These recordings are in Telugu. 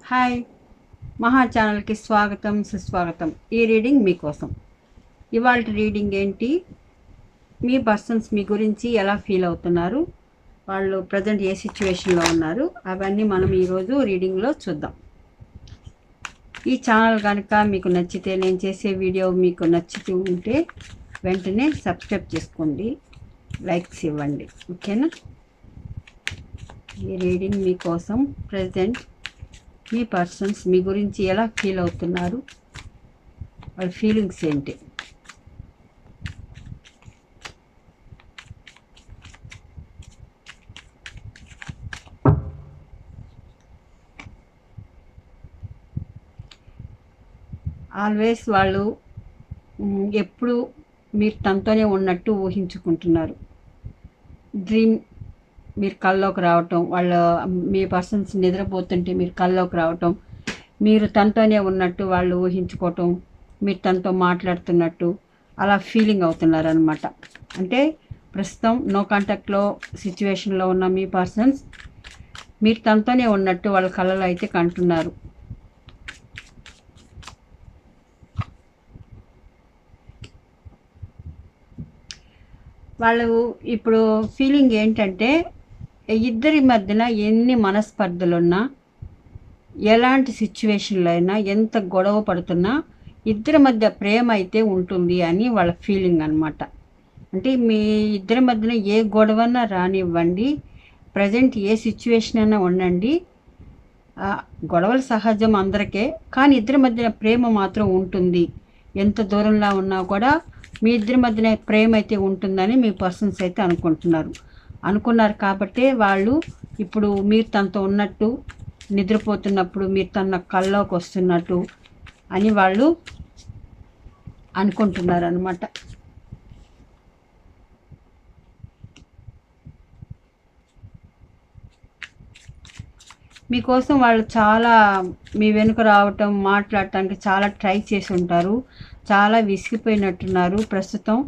హాయ్, మహా ఛానల్కి స్వాగతం సుస్వాగతం. ఈ రీడింగ్ మీకోసం. ఇవాళ రీడింగ్ ఏంటి, మీ పర్సన్స్ మీ గురించి ఎలా ఫీల్ అవుతున్నారు, వాళ్ళు ప్రజెంట్ ఏ సిచ్యువేషన్లో ఉన్నారు, అవన్నీ మనం ఈరోజు రీడింగ్లో చూద్దాం. ఈ ఛానల్ కనుక మీకు నచ్చితే, నేను చేసే వీడియో మీకు నచ్చుతూ ఉంటే వెంటనే సబ్స్క్రైబ్ చేసుకోండి, లైక్స్ ఇవ్వండి, ఓకేనా. ఈ రీడింగ్ మీకోసం. ప్రజెంట్ మీ పర్సన్స్ మీ గురించి ఎలా ఫీల్ అవుతున్నారు, వాళ్ళ ఫీలింగ్స్ ఏంటి. ఆల్వేస్ వాళ్ళు ఎప్పుడు మీరు తనతోనే ఉన్నట్టు ఊహించుకుంటున్నారు. డ్రీమ్ మీరు కల్లోకి రావటం, మీ పర్సన్స్ నిద్రపోతుంటే మీరు కల్లోకి రావటం, మీరు తనతోనే ఉన్నట్టు వాళ్ళు ఊహించుకోవటం, మీరు తనతో మాట్లాడుతున్నట్టు అలా ఫీలింగ్ అవుతున్నారు అనమాట. అంటే ప్రస్తుతం నో కాంటాక్ట్లో సిచ్యువేషన్లో ఉన్న మీ పర్సన్స్ మీరు తనతోనే ఉన్నట్టు వాళ్ళ కళ్ళలో అయితే కంటున్నారు. వాళ్ళు ఇప్పుడు ఫీలింగ్ ఏంటంటే, ఇద్దరి మధ్యన ఎన్ని మనస్పర్ధలున్నా, ఎలాంటి సిచ్యువేషన్లో అయినా, ఎంత గొడవ పడుతున్నా ఇద్దరి మధ్య ప్రేమ అయితే ఉంటుంది అని వాళ్ళ ఫీలింగ్ అనమాట. అంటే మీ ఇద్దరి మధ్యన ఏ గొడవన్నా రానివ్వండి, ప్రజెంట్ ఏ సిచ్యువేషన్ అయినా ఉండండి, గొడవలు సహజం అందరికీ, కానీ ఇద్దరి మధ్యన ప్రేమ మాత్రం ఉంటుంది. ఎంత దూరంలో ఉన్నా కూడా మీ ఇద్దరి మధ్యన ప్రేమ అయితే ఉంటుందని మీ పర్సన్స్ అయితే అనుకున్నారు కాబట్టి వాళ్ళు ఇప్పుడు మీరు తనతో ఉన్నట్టు, నిద్రపోతున్నప్పుడు మీరు తన కల్లోకి వస్తున్నట్టు అని వాళ్ళు అనుకుంటున్నారు అన్నమాట. మీకోసం వాళ్ళు చాలా మీ వెనుక రావటం, మాట్లాడటానికి చాలా ట్రై చేసి ఉంటారు. చాలా విసిగిపోయినట్టున్నారు ప్రస్తుతం.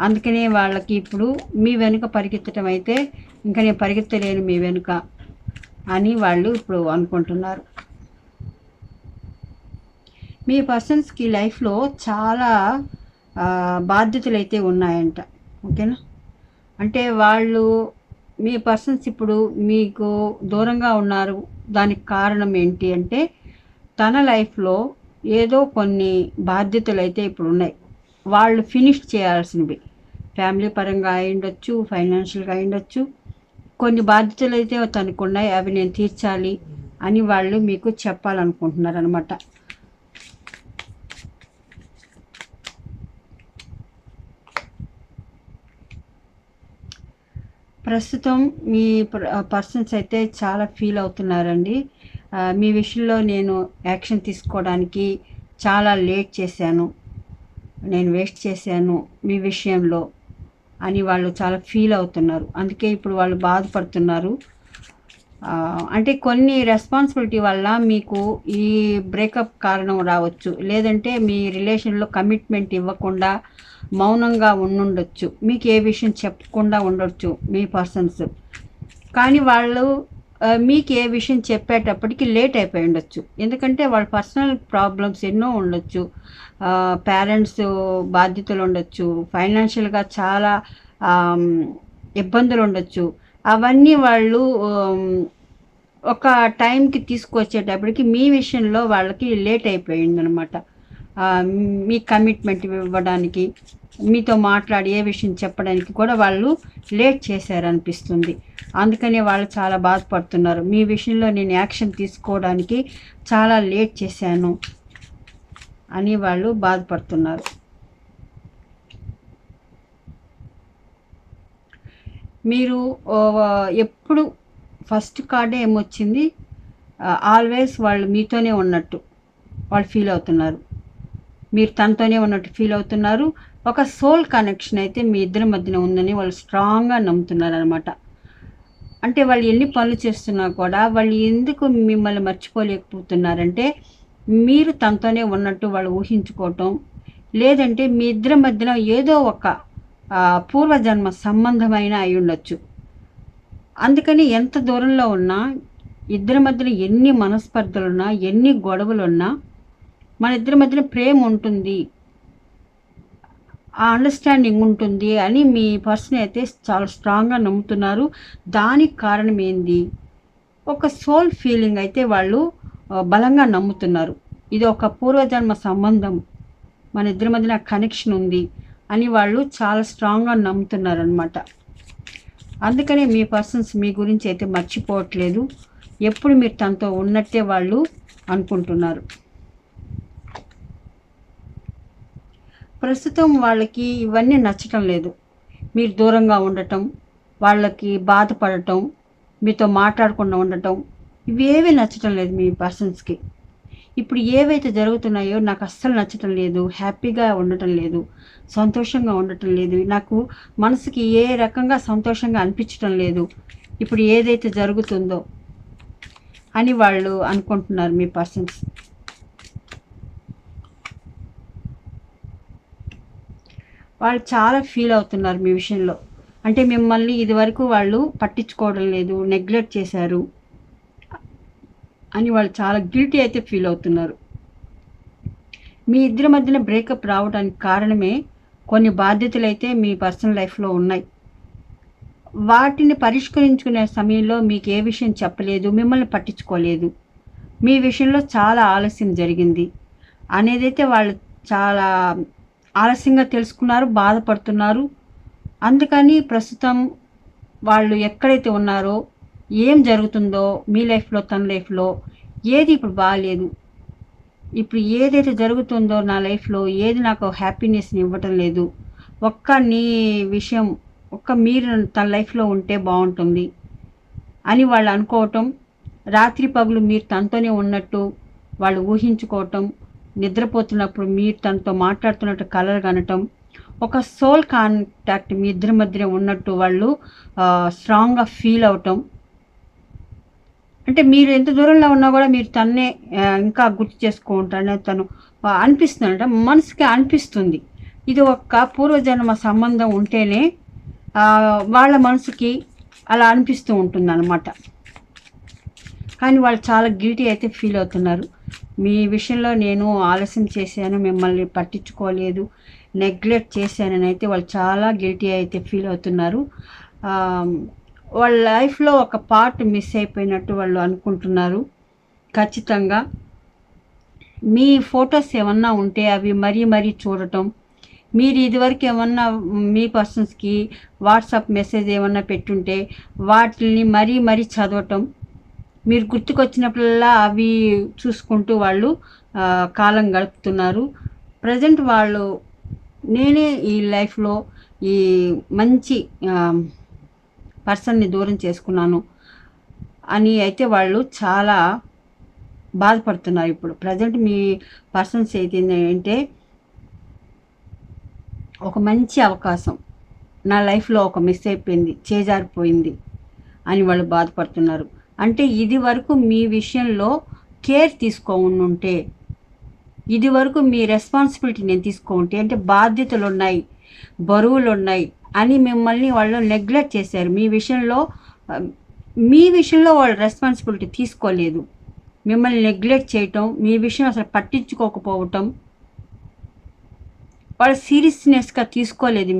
అందుకనే వాళ్ళకి ఇప్పుడు మీ వెనుక పరిగెత్తడం అయితే, ఇంకా నేను పరిగెత్తలేను మీ వెనుక అని వాళ్ళు ఇప్పుడు అనుకుంటున్నారు. మీ పర్సన్స్కి లైఫ్లో చాలా బాధ్యతలు అయితే ఉన్నాయంట, ఓకేనా. అంటే వాళ్ళు మీ పర్సన్స్ ఇప్పుడు మీకు దూరంగా ఉన్నారు. దానికి కారణం ఏంటి అంటే, తన లైఫ్లో ఏదో కొన్ని బాధ్యతలు అయితే ఇప్పుడు ఉన్నాయి, వాళ్ళు ఫినిష్ చేయాల్సినవి. ఫ్యామిలీ పరంగా అయ్యుండొచ్చు, ఫైనాన్షియల్గా అయ్యుండొచ్చు. కొన్ని బాధ్యతలు అయితే తనకు ఉన్నాయి, అవి నేను తీర్చాలి అని వాళ్ళు మీకు చెప్పాలనుకుంటున్నారు అనమాట. ప్రస్తుతం మీ పర్సన్స్ అయితే చాలా ఫీల్ అవుతున్నారండి. మీ విషయంలో నేను యాక్షన్ తీసుకోవడానికి చాలా లేట్ చేశాను, నేను వేస్ట్ చేశాను మీ విషయంలో అని వాళ్ళు చాలా ఫీల్ అవుతున్నారు. అందుకే ఇప్పుడు వాళ్ళు బాధపడుతున్నారు. అంటే కొన్ని రెస్పాన్సిబిలిటీ వల్ల మీకు ఈ బ్రేకప్ కారణం రావచ్చు, లేదంటే మీ రిలేషన్లో కమిట్మెంట్ ఇవ్వకుండా మౌనంగా ఉండుండొచ్చు, మీకు ఏ విషయం చెప్పకుండా ఉండొచ్చు మీ పర్సన్స్. కానీ వాళ్ళు మీకు ఏ విషయం చెప్పేటప్పటికి లేట్ అయిపోయి ఉండొచ్చు, ఎందుకంటే వాళ్ళ పర్సనల్ ప్రాబ్లమ్స్ ఎన్నో ఉండొచ్చు. పేరెంట్స్ బాధ్యతలు ఉండొచ్చు, ఫైనాన్షియల్గా చాలా ఇబ్బందులు ఉండొచ్చు. అవన్నీ వాళ్ళు ఒక టైంకి తీసుకొచ్చేటప్పటికి మీ విషయంలో వాళ్ళకి లేట్ అయిపోయింది అనమాట. మీ కమిట్మెంట్ ఇవ్వడానికి, మీతో మాట్లాడి ఏ విషయం చెప్పడానికి కూడా వాళ్ళు లేట్ చేశారనిపిస్తుంది. అందుకనే వాళ్ళు చాలా బాధపడుతున్నారు. మీ విషయంలో నేను యాక్షన్ తీసుకోవడానికి చాలా లేట్ చేశాను అని వాళ్ళు బాధపడుతున్నారు. మీరు ఎప్పుడు ఫస్ట్ కార్డే ఏమొచ్చింది, ఆల్వేస్ వాళ్ళు మీతోనే ఉన్నట్టు వాళ్ళు ఫీల్ అవుతున్నారు, మీరు తనతోనే ఉన్నట్టు ఫీల్ అవుతున్నారు. ఒక సోల్ కనెక్షన్ అయితే మీ ఇద్దరి మధ్యన ఉందని వాళ్ళు స్ట్రాంగ్గా నమ్ముతున్నారు అనమాట. అంటే వాళ్ళు ఎన్ని పనులు చేస్తున్నా కూడా వాళ్ళు ఎందుకు మిమ్మల్ని మర్చిపోలేకపోతున్నారంటే, మీరు తనతోనే ఉన్నట్టు వాళ్ళు ఊహించుకోవటం, లేదంటే మీ ఇద్దరి మధ్యన ఏదో ఒక పూర్వజన్మ సంబంధమైన అయి ఉండొచ్చు. అందుకని ఎంత దూరంలో ఉన్నా ఇద్దరి మధ్యన ఎన్ని మనస్పర్ధలున్నా, ఎన్ని గొడవలున్నా మన ఇద్దరి మధ్యన ప్రేమ ఉంటుంది, ఆ అండర్స్టాండింగ్ ఉంటుంది అని మీ పర్సన్ అయితే చాలా స్ట్రాంగ్గా నమ్ముతున్నారు. దానికి కారణం ఏంది? ఒక సోల్ ఫీలింగ్ అయితే వాళ్ళు బలంగా నమ్ముతున్నారు. ఇది ఒక పూర్వజన్మ సంబంధం, మన ఇద్దరి మధ్యన కనెక్షన్ ఉంది అని వాళ్ళు చాలా స్ట్రాంగ్గా నమ్ముతున్నారనమాట. అందుకనే మీ పర్సన్స్ మీ గురించి అయితే మర్చిపోవట్లేదు. ఎప్పుడు మీరు తనతో ఉన్నట్టే వాళ్ళు అనుకుంటున్నారు. ప్రస్తుతం వాళ్ళకి ఇవన్నీ నచ్చటం లేదు. మీరు దూరంగా ఉండటం, వాళ్ళకి బాధపడటం, మీతో మాట్లాడకుండా ఉండటం, ఇవేవి నచ్చటం లేదు మీ పర్సన్స్కి. ఇప్పుడు ఏవైతే జరుగుతున్నాయో నాకు అస్సలు నచ్చటం లేదు, హ్యాపీగా ఉండటం లేదు, సంతోషంగా ఉండటం లేదు, నాకు మనసుకి ఏ రకంగా సంతోషంగా అనిపించటం లేదు ఇప్పుడు ఏదైతే జరుగుతుందో అని వాళ్ళు అనుకుంటున్నారు మీ పర్సన్స్. వాళ్ళు చాలా ఫీల్ అవుతున్నారు మీ విషయంలో. అంటే మిమ్మల్ని ఇదివరకు వాళ్ళు పట్టించుకోవడం లేదు, నెగ్లెక్ట్ చేశారు అని వాళ్ళు చాలా గిల్టీ అయితే ఫీల్ అవుతున్నారు. మీ ఇద్దరి మధ్యన బ్రేకప్ రావడానికి కారణమే కొన్ని బాధ్యతలు అయితే మీ పర్సనల్ లైఫ్లో ఉన్నాయి. వాటిని పరిష్కరించుకునే సమయంలో మీకు ఏ విషయం చెప్పలేదు, మిమ్మల్ని పట్టించుకోలేదు, మీ విషయంలో చాలా ఆలస్యం జరిగింది అనేదైతే వాళ్ళు చాలా ఆలస్యంగా తెలుసుకున్నారు, బాధపడుతున్నారు. అందుకని ప్రస్తుతం వాళ్ళు ఎక్కడైతే ఉన్నారో, ఏం జరుగుతుందో మీ లైఫ్లో, తన లైఫ్లో ఏది ఇప్పుడు బాగాలేదు, ఇప్పుడు ఏదైతే జరుగుతుందో నా లైఫ్లో ఏది నాకు హ్యాపీనెస్ని ఇవ్వటం లేదు, నీ విషయం మీరు తన లైఫ్లో ఉంటే బాగుంటుంది అని వాళ్ళు అనుకోవటం, రాత్రి పగులు మీరు తనతోనే ఉన్నట్టు వాళ్ళు ఊహించుకోవటం, నిద్రపోతున్నప్పుడు మీరు తనతో మాట్లాడుతున్నట్టు కలలు కనటం, ఒక సోల్ కాంటాక్ట్ మీ ఇద్దరి మధ్య ఉన్నట్టు వాళ్ళు స్ట్రాంగ్గా ఫీల్ అవటం. అంటే మీరు ఎంత దూరంలో ఉన్నా కూడా మీరు తన్నే ఇంకా గుర్తు చేసుకుంటారనే తను అనిపిస్తుందంట, మనసుకి అనిపిస్తుంది. ఇది ఒక పూర్వజన్మ సంబంధం ఉంటేనే వాళ్ళ మనసుకి అలా అనిపిస్తూ ఉంటుంది అన్నమాట. కానీ వాళ్ళు చాలా గిల్టీ అయితే ఫీల్ అవుతున్నారు. మీ విషయంలో నేను ఆలస్యం చేశాను, మిమ్మల్ని పట్టించుకోలేదు, నెగ్లెక్ట్ చేశానని అయితే వాళ్ళు చాలా గిల్టీ అయితే ఫీల్ అవుతున్నారు. వాళ్ళ లైఫ్లో ఒక పార్ట్ మిస్ అయిపోయినట్టు వాళ్ళు అనుకుంటున్నారు. ఖచ్చితంగా మీ ఫొటోస్ ఏమన్నా ఉంటే అవి మరీ చూడటం, మీరు ఇదివరకు ఏమన్నా మీ పర్సన్స్కి వాట్సాప్ మెసేజ్ ఏమన్నా పెట్టుంటే వాటిని మరీ చదవటం, మీరు గుర్తుకొచ్చినప్పుడల్లా అవి చూసుకుంటూ వాళ్ళు కాలం గడుపుతున్నారు. ప్రజెంట్ వాళ్ళు నేనే ఈ లైఫ్లో ఈ మంచి పర్సన్ని దూరం చేసుకున్నాను అని అయితే వాళ్ళు చాలా బాధపడుతున్నారు. ఇప్పుడు ప్రజెంట్ మీ పర్సన్స్ అయితే ఏంటంటే ఒక మంచి అవకాశం నా లైఫ్లో ఒక మిస్ అయిపోయింది, చేజారిపోయింది అని వాళ్ళు బాధపడుతున్నారు. అంటే ఇది వరకు మీ విషయంలో కేర్ తీసుకోనుంటే, ఇది వరకు మీ రెస్పాన్సిబిలిటీ నేను తీసుకుంటే, అంటే బాధ్యతలు ఉన్నాయి, బరువులు ఉన్నాయి అని మిమ్మల్ని వాళ్ళు నెగ్లెక్ట్ చేశారు. మీ విషయంలో వాళ్ళు రెస్పాన్సిబిలిటీ తీసుకోలేదు, మిమ్మల్ని నెగ్లెక్ట్ చేయటం, మీ విషయం అసలు పట్టించుకోకపోవటం, వాళ్ళు సీరియస్నెస్గా తీసుకోలేదు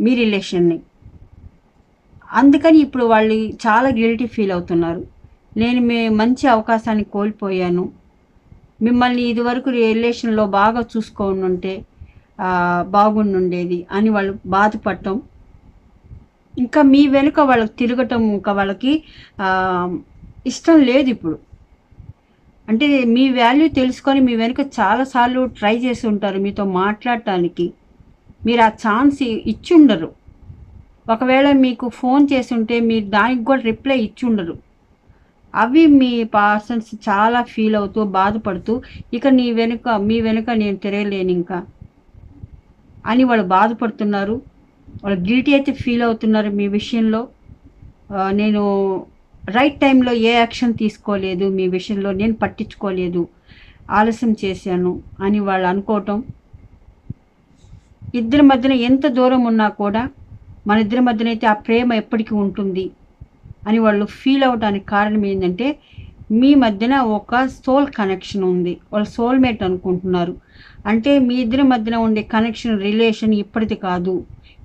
మీ రిలేషన్ని. అందుకని ఇప్పుడు వాళ్ళు చాలా గిల్టీ ఫీల్ అవుతున్నారు. నేను మంచి అవకాశాన్ని కోల్పోయాను, మిమ్మల్ని ఇదివరకు రిలేషన్లో బాగా చూసుకోనుంటే బాగుండుండేది అని వాళ్ళు బాధపడటం, ఇంకా మీ వెనుక వాళ్ళకి తిరగటం ఇంకా వాళ్ళకి ఇష్టం లేదు ఇప్పుడు. అంటే మీ వాల్యూ తెలుసుకొని మీ వెనుక చాలాసార్లు ట్రై చేసి ఉంటారు మీతో మాట్లాడటానికి, మీరు ఆ ఛాన్స్ ఇచ్చి ఉండరు. ఒకవేళ మీకు ఫోన్ చేసి ఉంటే మీరు దానికి కూడా రిప్లై ఇచ్చి ఉండరు. అవి మీ పర్సన్స్ చాలా ఫీల్ అవుతూ బాధపడుతూ ఇక మీ వెనుక నేను తిరగలేను ఇంకా అని వాళ్ళు బాధపడుతున్నారు. వాళ్ళు గిల్టీ అయితే ఫీల్ అవుతున్నారు మీ విషయంలో. నేను రైట్ టైంలో ఏ యాక్షన్ తీసుకోలేదు, మీ విషయంలో నేను పట్టించుకోలేదు, ఆలస్యం చేశాను అని వాళ్ళు అనుకోవటం. ఇద్దరి మధ్యన ఎంత దూరం ఉన్నా కూడా మన ఇద్దరి మధ్యన అయితే ఆ ప్రేమ ఎప్పటికీ ఉంటుంది అని వాళ్ళు ఫీల్ అవడానికి కారణం ఏంటంటే మీ మధ్యన ఒక సోల్ కనెక్షన్ ఉంది. వాళ్ళు సోల్మేట్ అనుకుంటున్నారు. అంటే మీ ఇద్దరి మధ్యన ఉండే కనెక్షన్, రిలేషన్ ఇప్పటిది కాదు,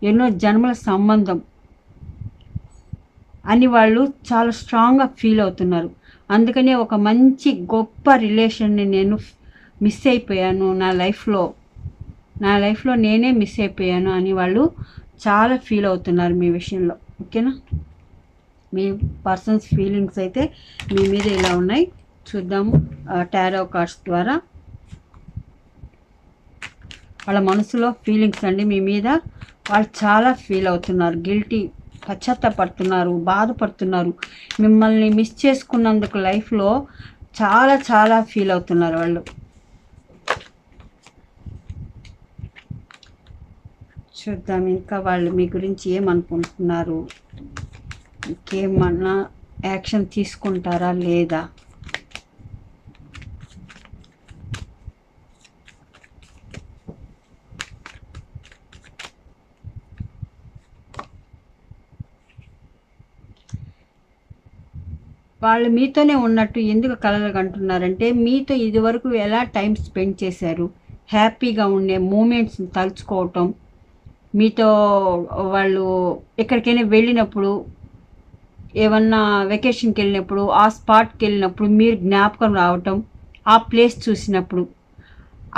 ఎన్నో జన్మల సంబంధం అని వాళ్ళు చాలా స్ట్రాంగ్గా ఫీల్ అవుతున్నారు. అందుకనే ఒక మంచి గొప్ప రిలేషన్ని నేను మిస్ అయిపోయాను నా లైఫ్లో నేనే మిస్ అయిపోయాను అని వాళ్ళు చాలా ఫీల్ అవుతున్నారు మీ విషయంలో. ఓకేనా? మీ పర్సన్స్ ఫీలింగ్స్ అయితే మీ మీద ఇలా ఉన్నాయి. చూద్దాము టారో కార్డ్స్ ద్వారా. వాళ్ళ మనసులో ఫీలింగ్స్ అండి మీ మీద. వాళ్ళు చాలా ఫీల్ అవుతున్నారు, గిల్టీ, పశ్చాత్తపడుతున్నారు, బాధపడుతున్నారు. మిమ్మల్ని మిస్ చేసుకున్నందుకు లైఫ్లో చాలా చాలా ఫీల్ అవుతున్నారు వాళ్ళు. చూద్దాం ఇంకా వాళ్ళు మీ గురించి ఏమనుకుంటున్నారు, ఇంకేమన్నా యాక్షన్ తీసుకుంటారా లేదా. వాళ్ళు మీతోనే ఉన్నట్టు ఎందుకు కలలు కంటున్నారంటే మీతో ఇదివరకు ఎలా టైం స్పెండ్ చేశారు, హ్యాపీగా ఉండే మూమెంట్స్ని తలుచుకోవటం, మీతో వాళ్ళు ఎక్కడికైనా వెళ్ళినప్పుడు, ఏమన్నా వెకేషన్కి వెళ్ళినప్పుడు, ఆ స్పాట్కి వెళ్ళినప్పుడు మీరు జ్ఞాపకం రావటం, ఆ ప్లేస్ చూసినప్పుడు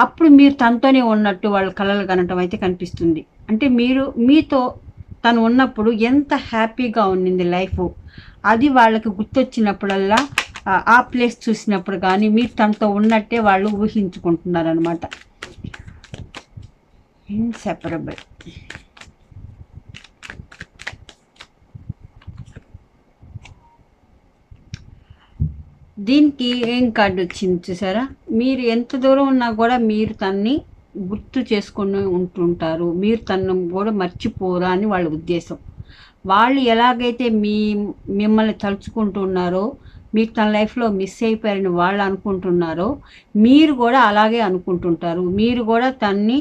అప్పుడు మీరు తనతోనే ఉన్నట్టు వాళ్ళు కలలు కనటం అయితే కనిపిస్తుంది. అంటే మీతో తను ఉన్నప్పుడు ఎంత హ్యాపీగా ఉండింది లైఫ్, అది వాళ్ళకి గుర్తొచ్చినప్పుడల్లా ఆ ప్లేస్ చూసినప్పుడు కానీ మీరు తనతో ఉన్నట్టే వాళ్ళు ఊహించుకుంటున్నారనమాట. ఇన్సెపరబుల్. దీనికి ఏం కార్డు వచ్చింది చూసారా? మీరు ఎంత దూరం ఉన్నా కూడా మీరు తన్ని గుర్తు చేసుకొని ఉంటుంటారు, మీరు తను కూడా మర్చిపోరా అని వాళ్ళ ఉద్దేశం. వాళ్ళు ఎలాగైతే మిమ్మల్ని తలుచుకుంటున్నారో, మీరు తన లైఫ్లో మిస్ అయిపోయారని వాళ్ళు అనుకుంటున్నారో, మీరు కూడా అలాగే అనుకుంటుంటారు. మీరు కూడా తన్ని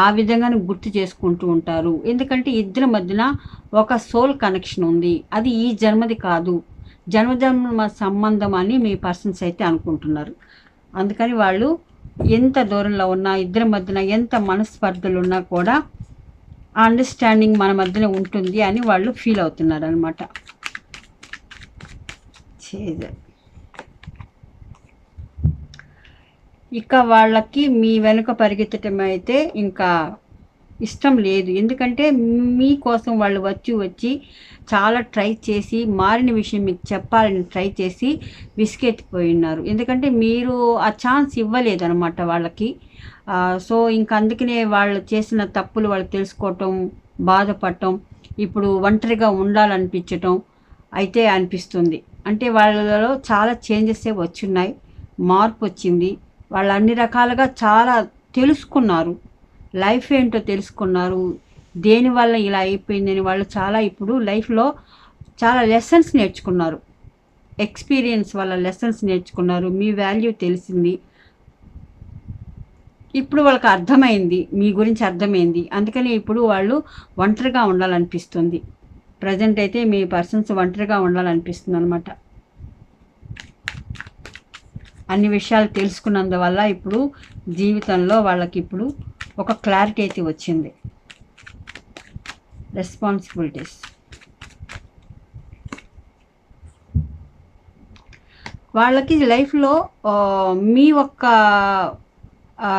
ఆ విధంగానే గుర్తు చేసుకుంటూ ఉంటారు. ఎందుకంటే ఇద్దరి మధ్యన ఒక సోల్ కనెక్షన్ ఉంది, అది ఈ జన్మది కాదు, జన్మజన్మ సంబంధం అని మీ పర్సన్స్ అయితే అనుకుంటున్నారు. అందుకని వాళ్ళు ఎంత దూరంలో ఉన్నా, ఇద్దరి మధ్యన ఎంత మనస్పర్ధలు ఉన్నా కూడా ఆ అండర్స్టాండింగ్ మన మధ్యన ఉంటుంది అని వాళ్ళు ఫీల్ అవుతున్నారు అనమాట. ఇక వాళ్ళకి మీ వెనుక పరిగెత్తటం అయితే ఇంకా ఇష్టం లేదు. ఎందుకంటే మీకోసం వాళ్ళు వచ్చి చాలా ట్రై చేసి, మారిన విషయం మీకు చెప్పాలని ట్రై చేసి విసిగెత్తిపోయి ఉన్నారు. ఎందుకంటే మీరు ఆ ఛాన్స్ ఇవ్వలేదన్నమాట వాళ్ళకి. సో ఇంకా అందుకనే వాళ్ళు చేసిన తప్పులు వాళ్ళు తెలుసుకోవటం, బాధపడటం, ఇప్పుడు ఒంటరిగా ఉండాలనిపించటం అయితే అనిపిస్తుంది. అంటే వాళ్ళలో చాలా చేంజెస్ వచ్చున్నాయి, మార్పు వచ్చింది. వాళ్ళు అన్ని రకాలుగా చాలా తెలుసుకున్నారు, లైఫ్ ఏంటో తెలుసుకున్నారు, దేనివల్ల ఇలా అయిపోయిందని వాళ్ళు చాలా ఇప్పుడు లైఫ్లో చాలా లెసన్స్ నేర్చుకున్నారు. ఎక్స్పీరియన్స్ వల్ల లెసన్స్ నేర్చుకున్నారు, మీ వాల్యూ తెలిసింది. ఇప్పుడు వాళ్ళకి అర్థమైంది, మీ గురించి అర్థమైంది. అందుకని ఇప్పుడు వాళ్ళు ఒంటరిగా ఉండాలనిపిస్తుంది. ప్రజెంట్ అయితే మీ పర్సన్స్ ఒంటరిగా ఉండాలనిపిస్తుంది అనమాట. అన్ని విషయాలు తెలుసుకున్నందువల్ల ఇప్పుడు జీవితంలో వాళ్ళకి ఇప్పుడు ఒక క్లారిటీ అయితే వచ్చింది. రెస్పాన్సిబిలిటీస్. వాళ్ళకి లైఫ్లో మీ ఒక్క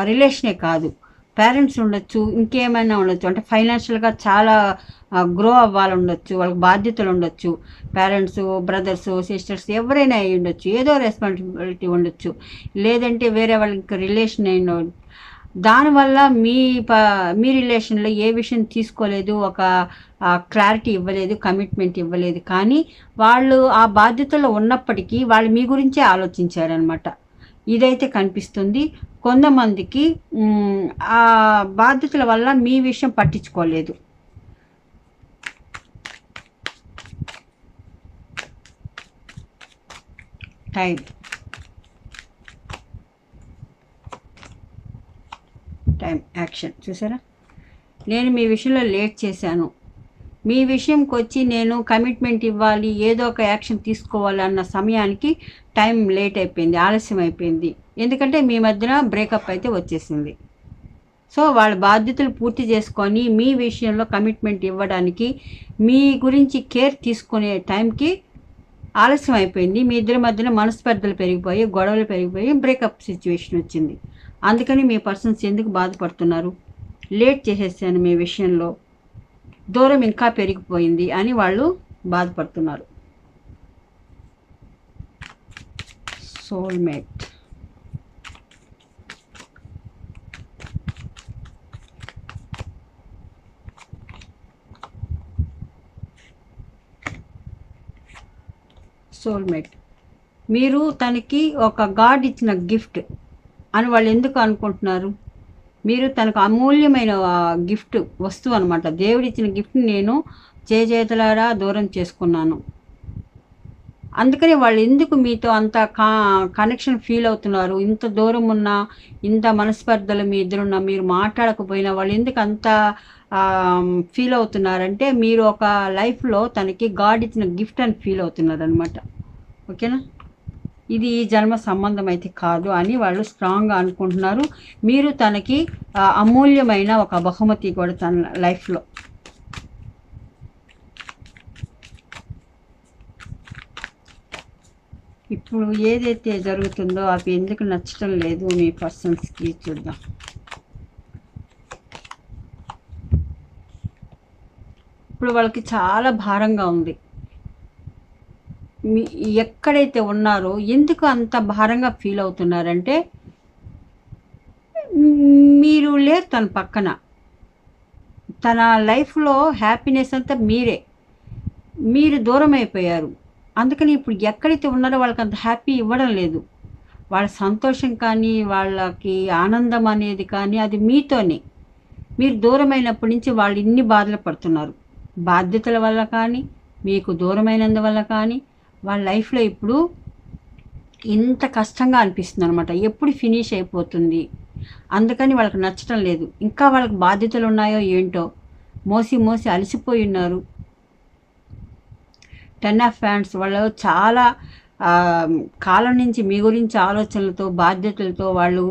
రిలేషనే కాదు, పేరెంట్స్ ఉండొచ్చు, ఇంకేమైనా ఉండొచ్చు. అంటే ఫైనాన్షియల్గా చాలా గ్రో అవ్వాలి ఉండొచ్చు, వాళ్ళకి బాధ్యతలు ఉండొచ్చు. పేరెంట్స్, బ్రదర్స్, సిస్టర్స్ ఎవరైనా అయి ఉండొచ్చు, ఏదో రెస్పాన్సిబిలిటీ ఉండొచ్చు. లేదంటే వేరే వాళ్ళకి రిలేషన్ అయిన దానివల్ల మీ రిలేషన్లో ఏ విషయం తీసుకోలేదు, ఒక క్లారిటీ ఇవ్వలేదు, కమిట్మెంట్ ఇవ్వలేదు. కానీ వాళ్ళు ఆ బాధ్యతలో ఉన్నప్పటికీ వాళ్ళు మీ గురించే ఆలోచించారనమాట. ఇదైతే కనిపిస్తుంది. కొంతమందికి ఆ బాధ్యతల వల్ల మీ విషయం పట్టించుకోలేదు. టైం యాక్షన్ చూసారా? నేను మీ విషయంలో లేట్ చేశాను, మీ విషయంకి వచ్చి నేను కమిట్మెంట్ ఇవ్వాలి, ఏదో ఒక యాక్షన్ తీసుకోవాలి అన్న సమయానికి టైం లేట్ అయిపోయింది, ఆలస్యం అయిపోయింది. ఎందుకంటే మీ మధ్యన బ్రేకప్ అయితే వచ్చేసింది. సో వాళ్ళ బాధ్యతలు పూర్తి చేసుకొని మీ విషయంలో కమిట్మెంట్ ఇవ్వడానికి, మీ గురించి కేర్ తీసుకునే టైంకి ఆలస్యం అయిపోయింది. మీ ఇద్దరి మధ్యన మనస్పర్ధలు పెరిగిపోయి, గొడవలు పెరిగిపోయి బ్రేకప్ సిచ్యువేషన్ వచ్చింది. అందుకని మీ పర్సన్స్ ఎందుకు బాధపడుతున్నారు? లేట్ చేసేసాను మీ విషయంలో, దూరం ఇంకా పెరిగిపోయింది అని వాళ్ళు బాధపడుతున్నారు. సోల్మేట్. సోల్మేట్ మీరు తనకి ఒక గాడ్ ఇచ్చిన గిఫ్ట్ అని వాళ్ళు ఎందుకు అనుకుంటున్నారు? మీరు తనకు అమూల్యమైన గిఫ్ట్, వస్తువు అనమాట. దేవుడు ఇచ్చిన గిఫ్ట్ని నేను చేతులారా దూరం చేసుకున్నాను. అందుకని వాళ్ళు ఎందుకు మీతో అంత కనెక్షన్ ఫీల్ అవుతున్నారు? ఇంత దూరం ఉన్నా, ఇంత మనస్పర్ధలు మీ ఇద్దరున్నా, మీరు మాట్లాడకపోయినా వాళ్ళు ఎందుకు అంత ఫీల్ అవుతున్నారంటే, మీరు ఒక లైఫ్లో తనకి గాడ్ ఇచ్చిన గిఫ్ట్ అని ఫీల్ అవుతున్నారు అనమాట. ఓకేనా? ఇది ఈ జన్మ సంబంధం అయితే కాదు అని వాళ్ళు స్ట్రాంగ్గా అనుకుంటున్నారు. మీరు తనకి అమూల్యమైన ఒక బహుమతి కూడా తన లైఫ్లో. ఇప్పుడు ఏదైతే జరుగుతుందో అవి ఎందుకు నచ్చటం లేదు మీ పర్సన్స్కి చూద్దాం. ఇప్పుడు వాళ్ళకి చాలా భారంగా ఉంది. ఎక్కడైతే ఉన్నారో ఎందుకు అంత భారంగా ఫీల్ అవుతున్నారంటే, మీరు లేరు తన పక్కన. తన లైఫ్లో హ్యాపీనెస్ అంతా మీరే, మీరు దూరం అయిపోయారు. అందుకని ఇప్పుడు ఎక్కడైతే ఉన్నారో వాళ్ళకి అంత హ్యాపీ ఇవ్వడం లేదు. వాళ్ళ సంతోషం కానీ, వాళ్ళకి ఆనందం అనేది కానీ అది మీతోనే. మీరు దూరమైనప్పటి నుంచి వాళ్ళు ఇన్ని బాధలు పడుతున్నారు. బాధ్యతల వల్ల కానీ, మీకు దూరమైనందువల్ల కానీ వాళ్ళ లైఫ్లో ఇప్పుడు ఇంత కష్టంగా అనిపిస్తుంది అనమాట. ఎప్పుడు ఫినిష్ అయిపోతుంది, అందుకని వాళ్ళకి నచ్చటం లేదు. ఇంకా వాళ్ళకి బాధ్యతలు ఉన్నాయో ఏంటో, మోసి మోసి అలసిపోయి ఉన్నారు. 10 ఆఫ్ హ్యాండ్స్ వాళ్ళు చాలా కాలం నుంచి మీ గురించి ఆలోచనలతో, బాధ్యతలతో వాళ్ళు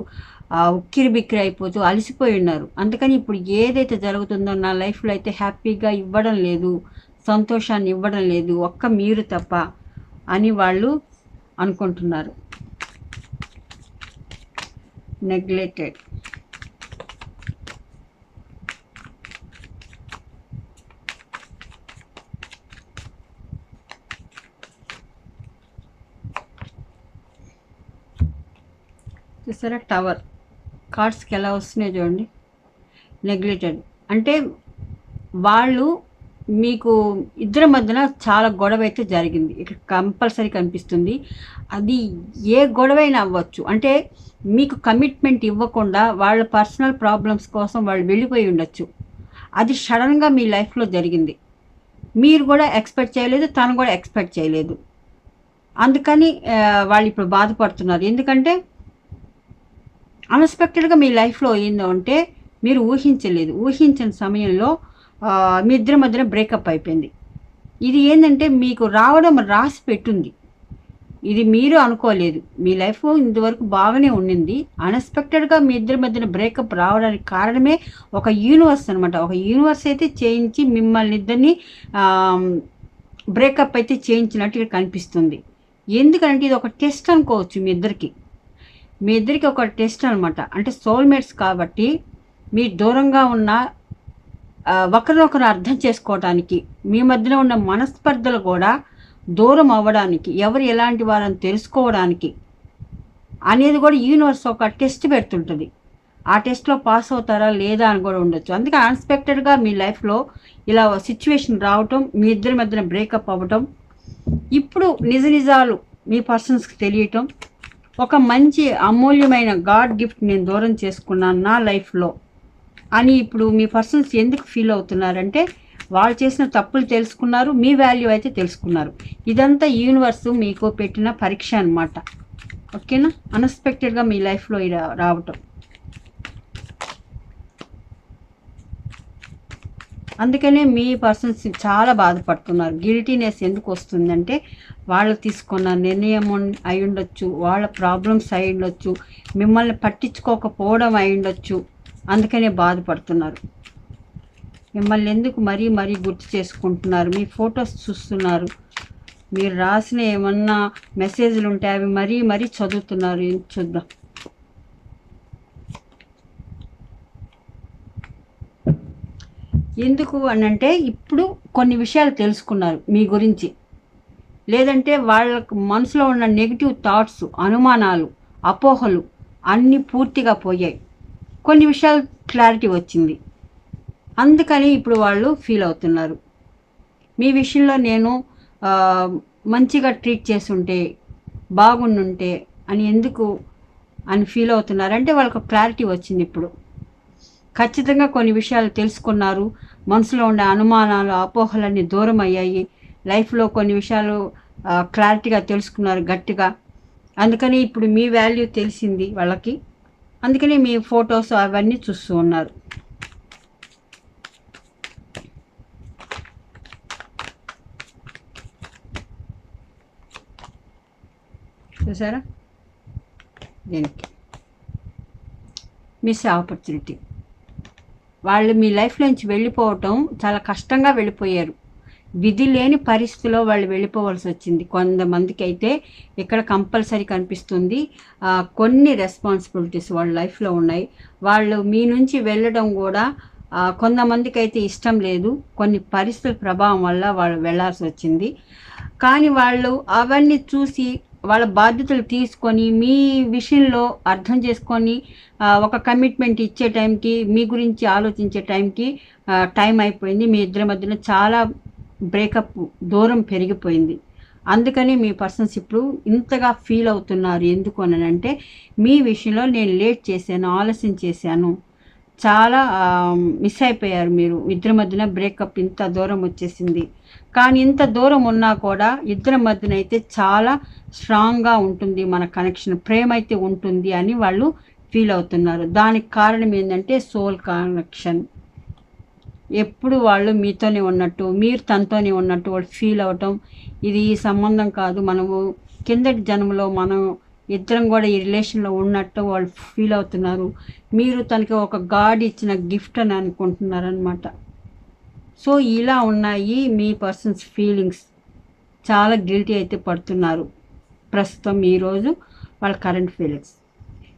ఉక్కిరి బిక్కిరి అయిపోతూ అలసిపోయి ఉన్నారు. అందుకని ఇప్పుడు ఏదైతే జరుగుతుందో నా లైఫ్లో అయితే హ్యాపీగా ఇవ్వడం లేదు, సంతోషాన్ని ఇవ్వడం లేదు, ఒక్క మీరు తప్ప అని వాళ్ళు అనుకుంటున్నారు. నెగ్లెక్టెడ్. చూసారా టవర్ కార్డ్స్కి ఎలా వస్తున్నాయో చూడండి. నెగ్లెక్టెడ్ అంటే వాళ్ళు మీకు ఇద్దరి మధ్యన చాలా గొడవ అయితే జరిగింది. ఇక్కడ కంపల్సరీ కనిపిస్తుంది. అది ఏ గొడవైనా అవ్వచ్చు. అంటే మీకు కమిట్మెంట్ ఇవ్వకుండా వాళ్ళ పర్సనల్ ప్రాబ్లమ్స్ కోసం వాళ్ళు వెళ్ళిపోయి ఉండొచ్చు. అది సడన్గా మీ లైఫ్లో జరిగింది. మీరు కూడా ఎక్స్పెక్ట్ చేయలేదు, తను కూడా ఎక్స్పెక్ట్ చేయలేదు. అందుకని వాళ్ళు ఇప్పుడు బాధపడుతున్నారు. ఎందుకంటే అన్ఎక్స్పెక్టెడ్గా మీ లైఫ్లో ఏందో అంటే మీరు ఊహించలేదు. ఊహించిన సమయంలో మీ ఇద్దరి మధ్యన బ్రేకప్ అయిపోయింది. ఇది ఏంటంటే మీకు రావడం రాసి పెట్టుంది. ఇది మీరు అనుకోలేదు. మీ లైఫ్ ఇంతవరకు బాగానే ఉండింది. అన్ఎక్స్పెక్టెడ్గా మీ ఇద్దరి మధ్యన బ్రేకప్ రావడానికి కారణమే ఒక యూనివర్స్ అనమాట. ఒక యూనివర్స్ అయితే చేయించి మిమ్మల్ని ఇద్దరిని బ్రేకప్ అయితే చేయించినట్టు కనిపిస్తుంది. ఎందుకంటే ఇది ఒక టెస్ట్ అనుకోవచ్చు. మీ ఇద్దరికి ఒక టెస్ట్ అనమాట. అంటే సోల్మేట్స్ కాబట్టి మీరు దూరంగా ఉన్న ఒకరినొకరు అర్థం చేసుకోవడానికి, మీ మధ్యన ఉన్న మనస్పర్ధలు కూడా దూరం అవ్వడానికి, ఎవరు ఎలాంటి వారని తెలుసుకోవడానికి అనేది కూడా యూనివర్స్ ఒక టెస్ట్ పెడుతుంటుంది. ఆ టెస్ట్లో పాస్ అవుతారా లేదా అని కూడా ఉండొచ్చు. అందుకే అన్ఎక్స్పెక్టెడ్గా మీ లైఫ్లో ఇలా సిచ్యువేషన్ రావటం, మీ ఇద్దరి మధ్యన బ్రేకప్ అవ్వటం, ఇప్పుడు నిజాలు మీ పర్సన్స్కి తెలియటం, ఒక మంచి అమూల్యమైన గాడ్ గిఫ్ట్ నేను దూరం చేసుకున్నాను నా లైఫ్లో అని ఇప్పుడు మీ పర్సన్స్ ఎందుకు ఫీల్ అవుతున్నారంటే, వాళ్ళు చేసిన తప్పులు తెలుసుకున్నారు, మీ వాల్యూ అయితే తెలుసుకున్నారు. ఇదంతా యూనివర్స్ మీకు పెట్టిన పరీక్ష అనమాట. ఓకేనా? అన్ఎక్స్పెక్టెడ్గా మీ లైఫ్లో రావటం. అందుకనే మీ పర్సన్స్ చాలా బాధపడుతున్నారు. గిల్టీనెస్ ఎందుకు వస్తుందంటే వాళ్ళు తీసుకున్న నిర్ణయం అయి ఉండొచ్చు, వాళ్ళ ప్రాబ్లమ్స్ అయి ఉండొచ్చు, మిమ్మల్ని పట్టించుకోకపోవడం అయి ఉండొచ్చు. అందుకనే బాధపడుతున్నారు. మిమ్మల్ని ఎందుకు మరీ మరీ గుర్తు చేసుకుంటున్నారు. మీ ఫొటోస్ చూస్తున్నారు, మీరు రాసిన ఏమన్నా మెసేజ్లు ఉంటే అవి మరీ మరీ చదువుతున్నారు. చూద్దాం. ఎందుకు అని అంటే ఇప్పుడు కొన్ని విషయాలు తెలుసుకున్నారు మీ గురించి, లేదంటే వాళ్ళకు మనసులో ఉన్న నెగిటివ్ థాట్స్, అనుమానాలు, అపోహలు అన్నీ పూర్తిగా పోయాయి. కొన్ని విషయాలు క్లారిటీ వచ్చింది. అందుకని ఇప్పుడు వాళ్ళు ఫీల్ అవుతున్నారు. మీ విషయంలో నేను మంచిగా ట్రీట్ చేస్తుంటే బాగుండుంటే అని ఎందుకు అని ఫీల్ అవుతున్నారు అంటే వాళ్ళకు క్లారిటీ వచ్చింది. ఇప్పుడు ఖచ్చితంగా కొన్ని విషయాలు తెలుసుకున్నారు. మనసులో ఉండే అనుమానాలు, అపోహలన్నీ దూరం అయ్యాయి. లైఫ్లో కొన్ని విషయాలు క్లారిటీగా తెలుసుకున్నారు గట్టిగా. అందుకని ఇప్పుడు మీ వాల్యూ తెలిసింది వాళ్ళకి. అందుకని మీ ఫొటోస్ అవన్నీ చూస్తూ ఉన్నారు. చూసారా? దీనికి మిస్ ఆపర్చునిటీ. వాళ్ళు మీ లైఫ్లోంచి వెళ్ళిపోవటం చాలా కష్టంగా వెళ్ళిపోయారు. విధి లేని పరిస్థితిలో వాళ్ళు వెళ్ళిపోవాల్సి వచ్చింది. కొంతమందికి అయితే ఇక్కడ కంపల్సరీ కనిపిస్తుంది కొన్ని రెస్పాన్సిబిలిటీస్ వాళ్ళ లైఫ్లో ఉన్నాయి. వాళ్ళు మీ నుంచి వెళ్ళడం కూడా కొంతమందికి అయితే ఇష్టం లేదు. కొన్ని పరిస్థితుల ప్రభావం వల్ల వాళ్ళు వెళ్ళాల్సి వచ్చింది. కానీ వాళ్ళు అవన్నీ చూసి వాళ్ళ బాధ్యతలు తీసుకొని మీ విషయంలో అర్థం చేసుకొని ఒక కమిట్మెంట్ ఇచ్చే టైంకి, మీ గురించి ఆలోచించే టైంకి టైం అయిపోయింది. మీ ఇద్దరి మధ్యన చాలా బ్రేకప్, దూరం పెరిగిపోయింది. అందుకని మీ పర్సన్స్ ఇప్పుడు ఇంతగా ఫీల్ అవుతున్నారు. ఎందుకు అని అంటే మీ విషయంలో నేను లేట్ చేశాను, ఆలస్యం చేశాను, చాలా మిస్ అయిపోయారు మీరు. ఇద్దరి మధ్యన బ్రేకప్ ఇంత దూరం వచ్చేసింది. కానీ ఇంత దూరం ఉన్నా కూడా ఇద్దరి మధ్యన అయితే చాలా స్ట్రాంగ్గా ఉంటుంది మన కనెక్షన్, ప్రేమ అయితే ఉంటుంది అని వాళ్ళు ఫీల్ అవుతున్నారు. దానికి కారణం ఏంటంటే సోల్ కనెక్షన్. ఎప్పుడు వాళ్ళు మీతోనే ఉన్నట్టు, మీరు తనతోనే ఉన్నట్టు వాళ్ళు ఫీల్ అవటం. ఇది ఈ సంబంధం కాదు, మనము కిందటి జన్మలో మనం ఇద్దరం కూడా ఈ రిలేషన్లో ఉన్నట్టు వాళ్ళు ఫీల్ అవుతున్నారు. మీరు తనకి ఒక గాడ్ ఇచ్చిన గిఫ్ట్ అని అనుకుంటున్నారు అనమాట. సో ఇలా ఉన్నాయి మీ పర్సన్స్ ఫీలింగ్స్. చాలా గిల్టీ అయితే పడుతున్నారు ప్రస్తుతం ఈరోజు వాళ్ళ కరెంట్ ఫీలింగ్స్.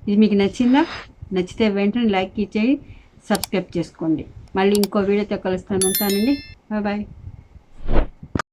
ఇది మీకు నచ్చిందా? నచ్చితే వెంటనే లైక్ ఇచ్చేయి, సబ్స్క్రైబ్ చేసుకోండి. మళ్ళీ ఇంకో వీడియోతో కలుస్తాను. ఉంటానండి. Bye bye.